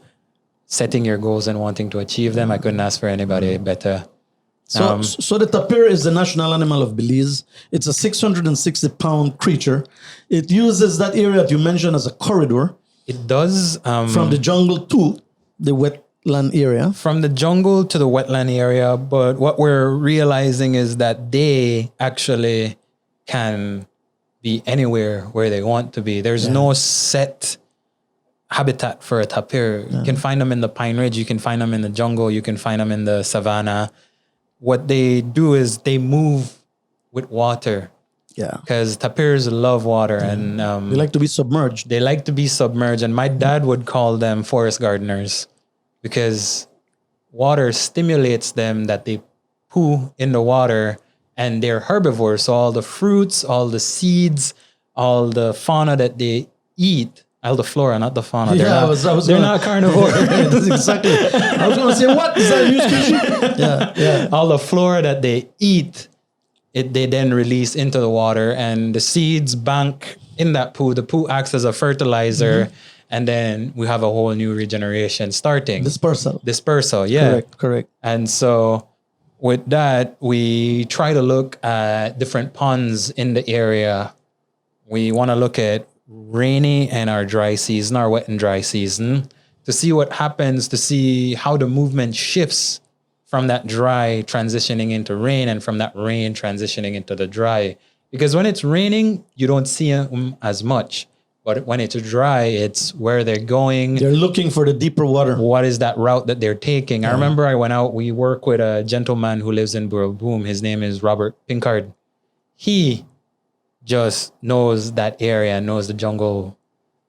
setting your goals and wanting to achieve them. I couldn't ask for anybody better. So the tapir is the national animal of Belize. It's a 660-pound creature. It uses that area that you mentioned as a corridor. It does. From the jungle to the wetland area. From the jungle to the wetland area. But what we're realizing is that they actually can be anywhere where they want to be. There's no set habitat for a tapir. You can find them in the Pine Ridge. You can find them in the jungle. You can find them in the savannah. What they do is they move with water. Yeah. Because tapirs love water and they like to be submerged. They like to be submerged. And my dad would call them forest gardeners because water stimulates them that they poo in the water, and they're herbivores. So all the fruits, all the seeds, all the fauna that they eat, all the flora, not the fauna. They're Yeah, not, they're not carnivore. That's exactly. I was going to say, what is that a new species? Yeah. All the flora that they eat, they then release into the water, and the seeds bank in that poo. The poo acts as a fertilizer, and then we have a whole new regeneration starting. Dispersal, yeah. Correct. And so with that, we try to look at different ponds in the area. We want to look at rainy and our dry season, our wet and dry season, to see what happens, to see how the movement shifts from that dry transitioning into rain, and from that rain transitioning into the dry. Because when it's raining, you don't see them as much. But when it's dry, it's where they're going. They're looking for the deeper water. What is that route that they're taking? I remember I went out, we work with a gentleman who lives in Boom. His name is Robert Pinkard. He just knows that area, knows the jungle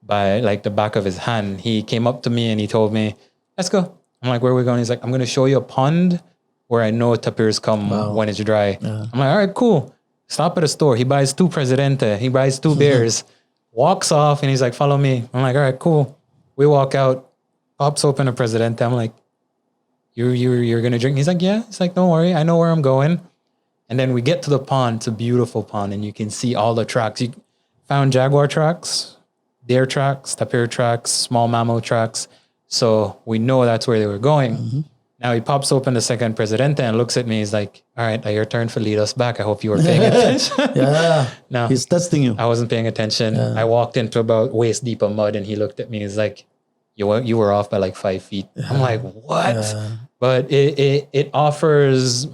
by like the back of his hand. He came up to me and he told me, let's go. I'm like, where are we going? He's like, I'm going to show you a pond where I know tapirs come when it's dry. Yeah. I'm like, all right, cool. Stop at a store. He buys 2 Presidente. He buys 2 beers, walks off, and he's like, follow me. I'm like, all right, cool. We walk out, pops open a Presidente. I'm like, you're going to drink? He's like, yeah. It's like, don't worry. I know where I'm going. And then we get to the pond. It's a beautiful pond, and you can see all the tracks. You found jaguar tracks, deer tracks, tapir tracks, small mammal tracks. So we know that's where they were going. Now he pops open the second Presidente and looks at me. He's like, all right, your turn to lead us back. I hope you were paying attention. No, he's testing you. I wasn't paying attention. I walked into about waist deep of mud, and he looked at me. He's like, you were off by like 5 feet. I'm like, what? But it offers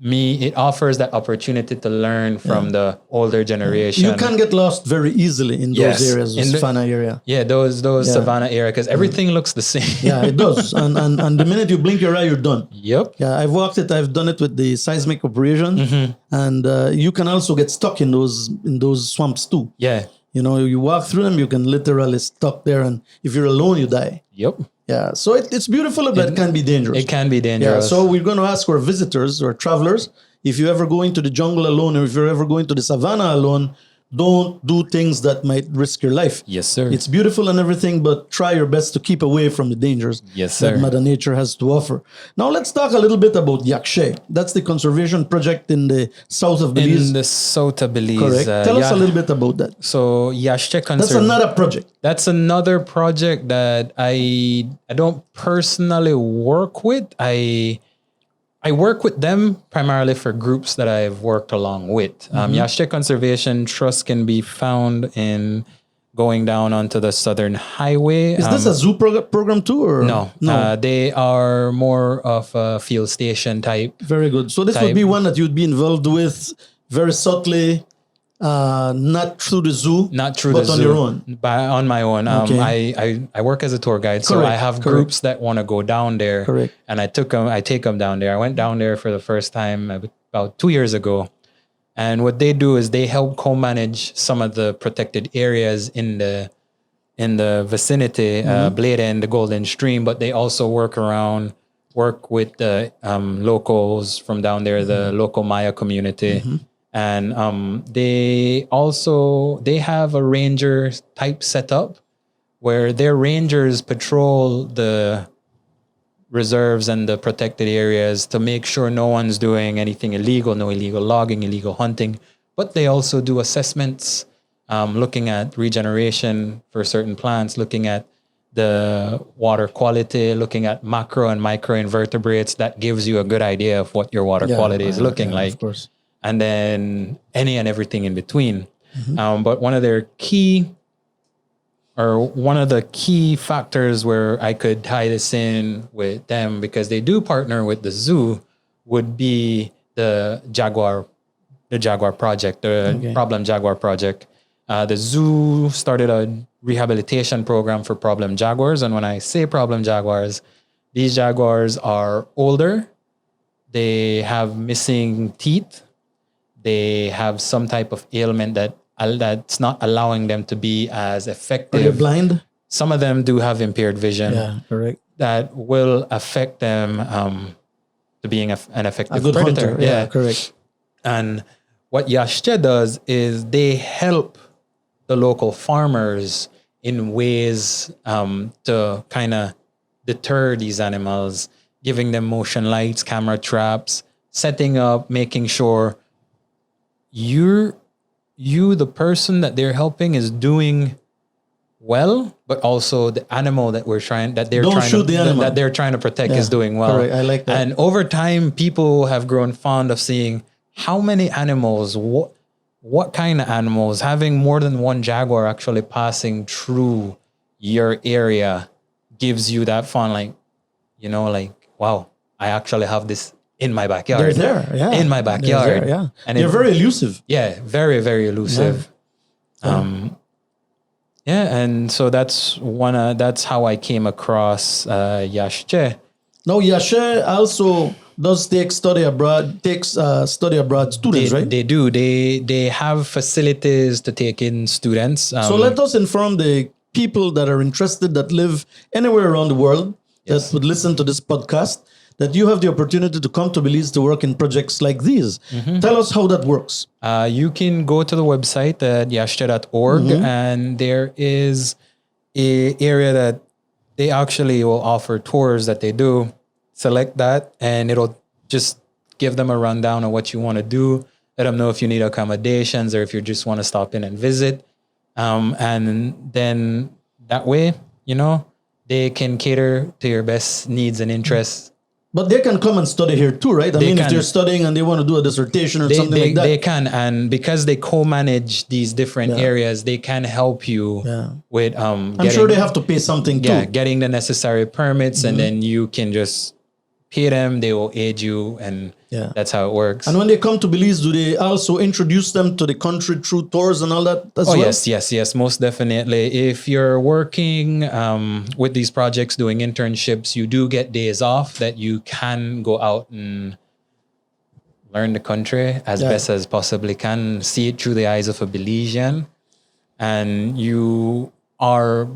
that opportunity to learn from the older generation. You can get lost very easily in those areas, the savannah area. Yeah, those savannah area, because everything looks the same. Yeah, it does. And the minute you blink your eye, you're done. Yep. Yeah, I've walked it. I've done it with the seismic operation, and you can also get stuck in those swamps too. Yeah. You know, you walk through them, you can literally stuck there, and if you're alone, you die. Yep. Yeah, so it's beautiful, but it can be dangerous. It can be dangerous. Yeah, so we're going to ask our visitors or travelers, if you're ever going to the jungle alone, or if you're ever going to the savannah alone, don't do things that might risk your life. Yes, sir. It's beautiful and everything, but try your best to keep away from the dangers that Mother Nature has to offer. Now let's talk a little bit about Yakshe. That's the conservation project in the south of Belize. In the south of Belize. Correct. Tell us a little bit about that. So Yakshe That's another project. That's another project that I don't personally work with. I work with them primarily for groups that I've worked along with. Yakshe Conservation Trust can be found in going down onto the Southern Highway. Is this a zoo program too? Or? No. They are more of a field station type. Very good. So this would be one that you'd be involved with very subtly, not through the zoo, but on your own. On my own. I work as a tour guide, so I have groups that want to go down there. Correct. And I take them down there. I went down there for the first time about 2 years ago. And what they do is they help co-manage some of the protected areas in the vicinity, Blade End, the Golden Stream, but they also work with the locals from down there, the local Maya community. And they have a ranger type setup where their rangers patrol the reserves and the protected areas to make sure no one's doing anything illegal, no illegal logging, illegal hunting. But they also do assessments, looking at regeneration for certain plants, looking at the water quality, looking at macro and micro invertebrates. That gives you a good idea of what your water quality is looking like. Of course. And then any and everything in between. But one of the key factors where I could tie this in with them, because they do partner with the zoo, would be the Jaguar Project, Problem Jaguar Project. The zoo started a rehabilitation program for problem jaguars. And when I say problem jaguars, these jaguars are older. They have missing teeth. They have some type of ailment that's not allowing them to be as effective. Are they blind? Some of them do have impaired vision. Yeah, correct. That will affect them to being an effective A good predator. hunter. Yeah, correct. And what Yashche does is they help the local farmers in ways to kind of deter these animals, giving them motion lights, camera traps, setting up, making sure the person that they're helping is doing well, but also the animal that they're trying to protect is doing well. Correct. I like that. And over time, people have grown fond of seeing how many animals, what kind of animals, having more than one jaguar actually passing through your area gives you that fun, like, wow, I actually have this in my backyard. They're there, yeah. In my backyard. There, yeah. And they're very elusive. Yeah, very, very elusive. And so that's how I came across Yashche. Now, Yashche also does take study abroad students, right? They do. They have facilities to take in students. So let us inform the people that are interested, that live anywhere around the world, that would listen to this podcast, that you have the opportunity to come to Belize to work in projects like these. Tell us how that works. You can go to the website at yashche.org, and there is a area that they actually will offer tours that they do. Select that, and it'll just give them a rundown of what you want to do. Let them know if you need accommodations or if you just want to stop in and visit. And then that way, they can cater to your best needs and interests. But they can come and study here too, right? If they're studying and they want to do a dissertation or something like that. They can, and because they co-manage these different areas, they can help you with I'm sure they have to pay something too. Yeah, getting the necessary permits, and then you can just pay them, they will aid you, and that's how it works. And when they come to Belize, do they also introduce them to the country through tours and all that as well? Yes, most definitely. If you're working with these projects, doing internships, you do get days off that you can go out and learn the country as best as possibly can, see it through the eyes of a Belizean, and you are...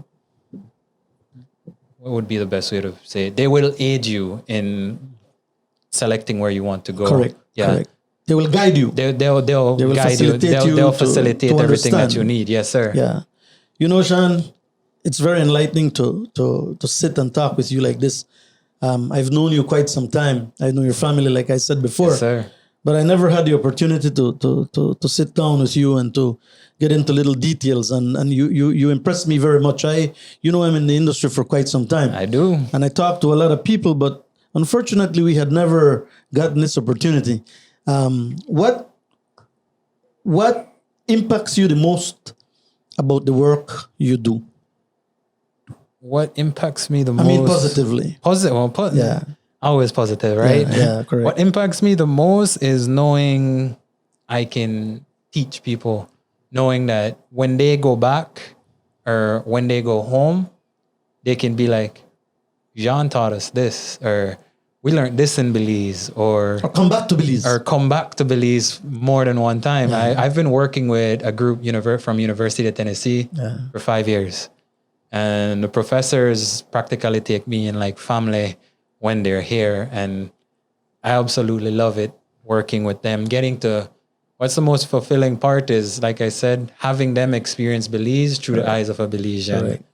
What would be the best way to say it? They will aid you in selecting where you want to go. Correct. They will guide you. They'll guide you. They'll facilitate to everything that understand. you need. Yes, sir. Yeah. Shawn, it's very enlightening to sit and talk with you like this. I've known you quite some time. I know your family, like I said before. Yes, sir. But I never had the opportunity to sit down with you and to get into little details. And you impressed me very much. I'm in the industry for quite some time. I do. And I talked to a lot of people, but unfortunately we had never gotten this opportunity. What impacts you the most about the work you do? What impacts me the most? I mean, positively. Positive. Always positive, right? Yeah, correct. What impacts me the most is knowing I can teach people, knowing that when they go back or when they go home, they can be like, Zhawn taught us this, or we learned this in Belize, or come back to Belize. Or come back to Belize more than one time. Yeah. I've been working with a group from University of Tennessee for 5 years. And the professors practically take me in like family when they're here. And I absolutely love it working with them. What's the most fulfilling part is, like I said, having them experience Belize through the eyes of a Belizean. Correct.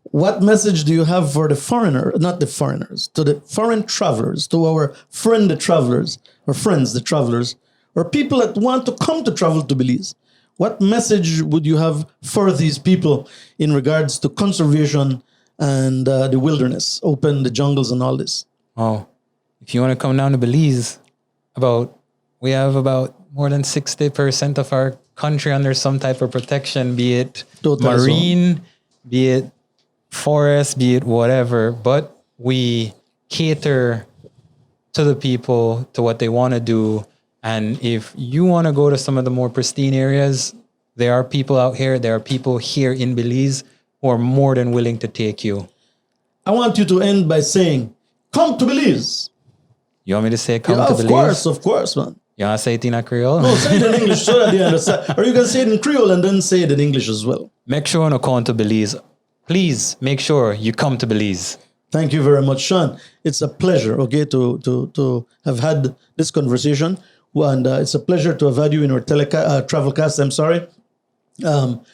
What message do you have for the the foreign travelers, to our friends the travelers, or people that want to come to travel to Belize? What message would you have for these people in regards to conservation and the wilderness, the jungles and all this? Oh, if you want to come down to Belize, we have about more than 60% of our country under some type of protection, be it marine, be it forest, be it whatever. But we cater to the people, to what they want to do. And if you want to go to some of the more pristine areas, there are people out here, there are people here in Belize who are more than willing to take you. I want you to end by saying, come to Belize. You want me to say come to Belize? Of course, man. You want to say it in Creole? No, say it in English so that they understand. Or you can say it in Creole and then say it in English as well. Make sure you come to Belize. Please make sure you come to Belize. Thank you very much, Shawn. It's a pleasure, okay, to have had this conversation. And it's a pleasure to have had you in our travelcast. I'm sorry.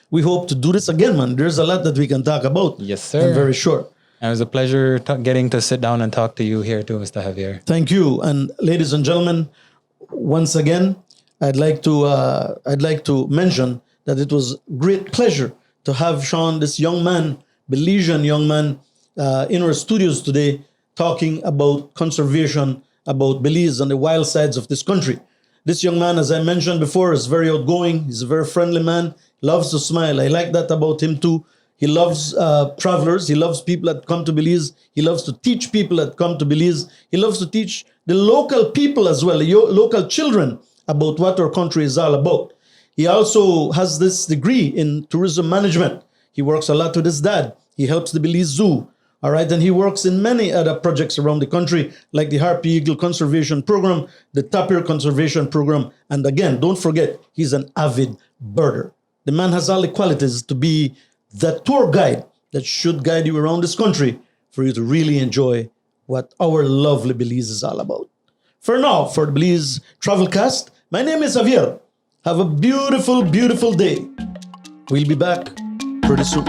We hope to do this again, man. There's a lot that we can talk about. Yes, sir. I'm very sure. It was a pleasure getting to sit down and talk to you here too, Mr. Javier. Thank you. And ladies and gentlemen, once again, I'd like to mention that it was great pleasure to have Shawn, this young man, Belizean young man, in our studios today, talking about conservation, about Belize and the wild sides of this country. This young man, as I mentioned before, is very outgoing. He's a very friendly man, loves to smile. I like that about him too. He loves travelers. He loves people that come to Belize. He loves to teach people that come to Belize. He loves to teach the local people as well, the local children, about what our country is all about. He also has this degree in tourism management. He works a lot with his dad. He helps the Belize Zoo. All right, and he works in many other projects around the country, like the Harpy Eagle Conservation Program, the Tapir Conservation Program. And again, don't forget, he's an avid birder. The man has all the qualities to be the tour guide that should guide you around this country for you to really enjoy what our lovely Belize is all about. For now, for the Belize Travelcast, my name is Javier. Have a beautiful, beautiful day. We'll be back pretty soon.